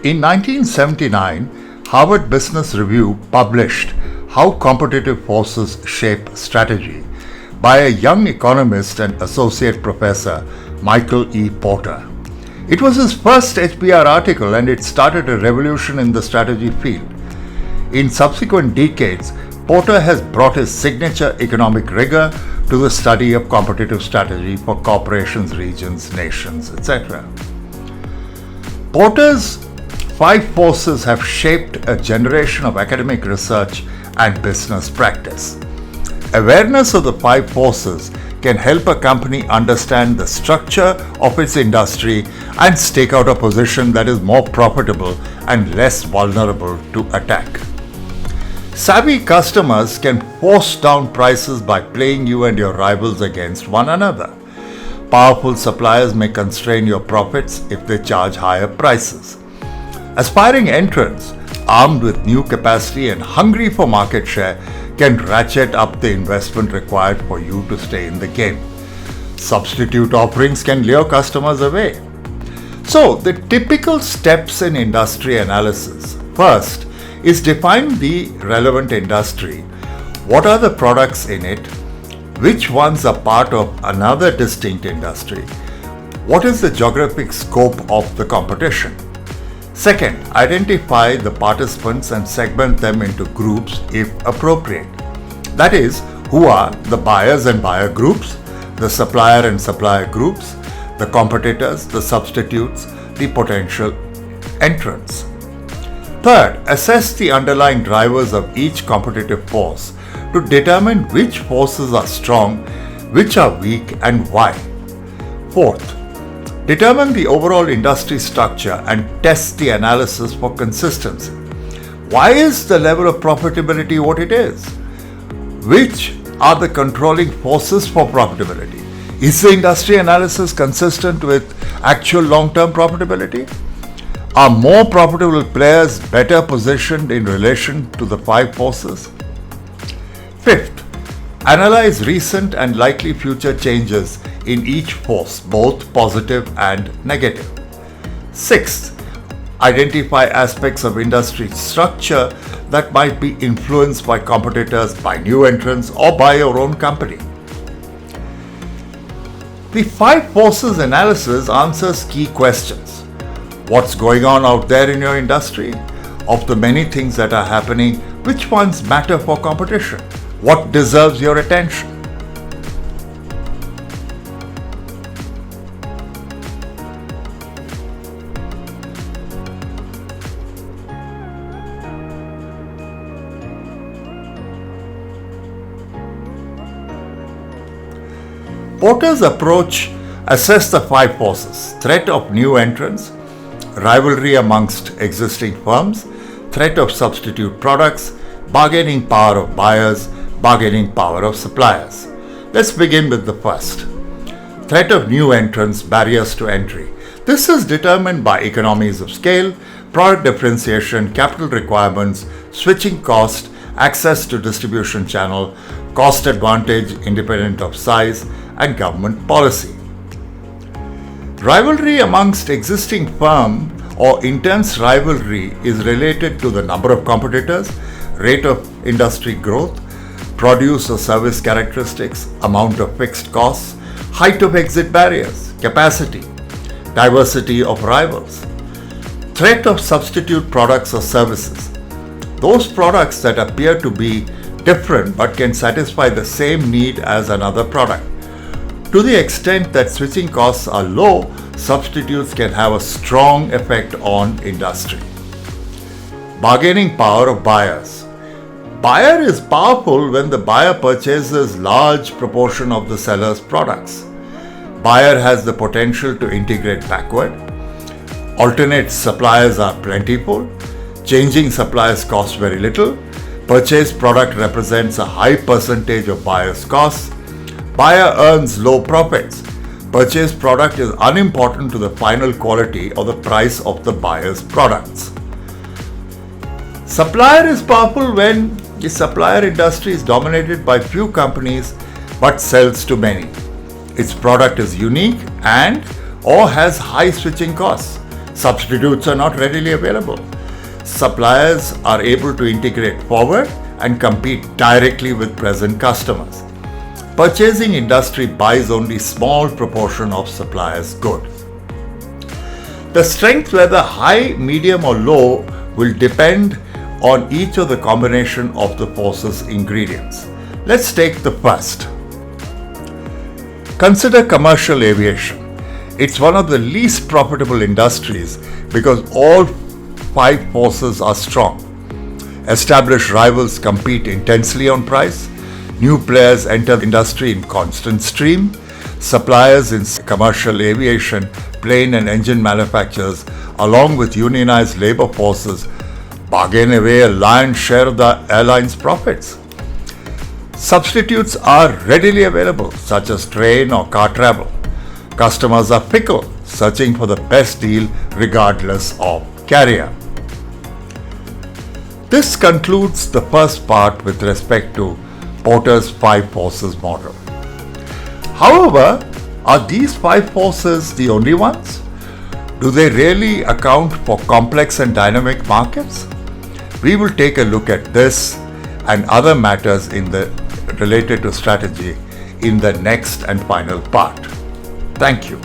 In 1979, Harvard Business Review published How Competitive Forces Shape Strategy by a young economist and associate professor, Michael E. Porter. It was his first HBR article and it started a revolution in the strategy field. In subsequent decades, Porter has brought his signature economic rigor to the study of competitive strategy for corporations, regions, nations, etc. Porter's 5 forces have shaped a generation of academic research and business practice. Awareness of the 5 forces can help a company understand the structure of its industry and stake out a position that is more profitable and less vulnerable to attack. Savvy customers can force down prices by playing you and your rivals against one another. Powerful suppliers may constrain your profits if they charge higher prices. Aspiring entrants, armed with new capacity and hungry for market share, can ratchet up the investment required for you to stay in the game. Substitute offerings can lure customers away. So, the typical steps in industry analysis. First is define the relevant industry. What are the products in it? Which ones are part of another distinct industry? What is the geographic scope of the competition? Second, identify the participants and segment them into groups if appropriate. That is, who are the buyers and buyer groups, the supplier and supplier groups, the competitors, the substitutes, the potential entrants. Third, assess the underlying drivers of each competitive force to determine which forces are strong, which are weak, and why. Fourth, determine the overall industry structure and test the analysis for consistency. Why is the level of profitability what it is? Which are the controlling forces for profitability? Is the industry analysis consistent with actual long-term profitability? Are more profitable players better positioned in relation to the 5 forces? Fifth, analyze recent and likely future changes in each force, both positive and negative. Sixth, identify aspects of industry structure that might be influenced by competitors, by new entrants, or by your own company. The 5 forces analysis answers key questions. What's going on out there in your industry? Of the many things that are happening, which ones matter for competition? What deserves your attention? Porter's approach assessed the 5 forces: threat of new entrants, rivalry amongst existing firms, threat of substitute products, bargaining power of buyers, bargaining power of suppliers. Let's begin with the first. Threat of new entrants, barriers to entry. This is determined by economies of scale, product differentiation, capital requirements, switching cost, access to distribution channel, cost advantage independent of size, and government policy. Rivalry amongst existing firm or intense rivalry is related to the number of competitors, rate of industry growth, produce or service characteristics, amount of fixed costs, height of exit barriers, capacity, diversity of rivals, threat of substitute products or services. Those products that appear to be different but can satisfy the same need as another product. To the extent that switching costs are low, substitutes can have a strong effect on industry. Bargaining power of buyers. Buyer is powerful when the buyer purchases large proportion of the seller's products. Buyer has the potential to integrate backward. Alternate suppliers are plentiful. Changing suppliers cost very little. Purchased product represents a high percentage of buyer's costs. Buyer earns low profits. Purchased product is unimportant to the final quality or the price of the buyer's products. Supplier is powerful when the supplier industry is dominated by few companies but sells to many. Its product is unique and or has high switching costs. Substitutes are not readily available. Suppliers are able to integrate forward and compete directly with present customers. Purchasing industry buys only small proportion of suppliers' goods. The strength, whether high, medium or low, will depend on each of the combination of the forces ingredients. Let's take the first. Consider commercial aviation. It's one of the least profitable industries because all 5 forces are strong. Established rivals compete intensely on price. New players enter the industry in constant stream. Suppliers in commercial aviation, plane and engine manufacturers, along with unionized labor forces, bargain away a lion's share of the airline's profits. Substitutes are readily available, such as train or car travel. Customers are fickle, searching for the best deal regardless of carrier. This concludes the first part with respect to Porter's 5 forces model. However, are these 5 forces the only ones? Do they really account for complex and dynamic markets? We will take a look at this and other matters related to strategy in the next and final part. Thank you.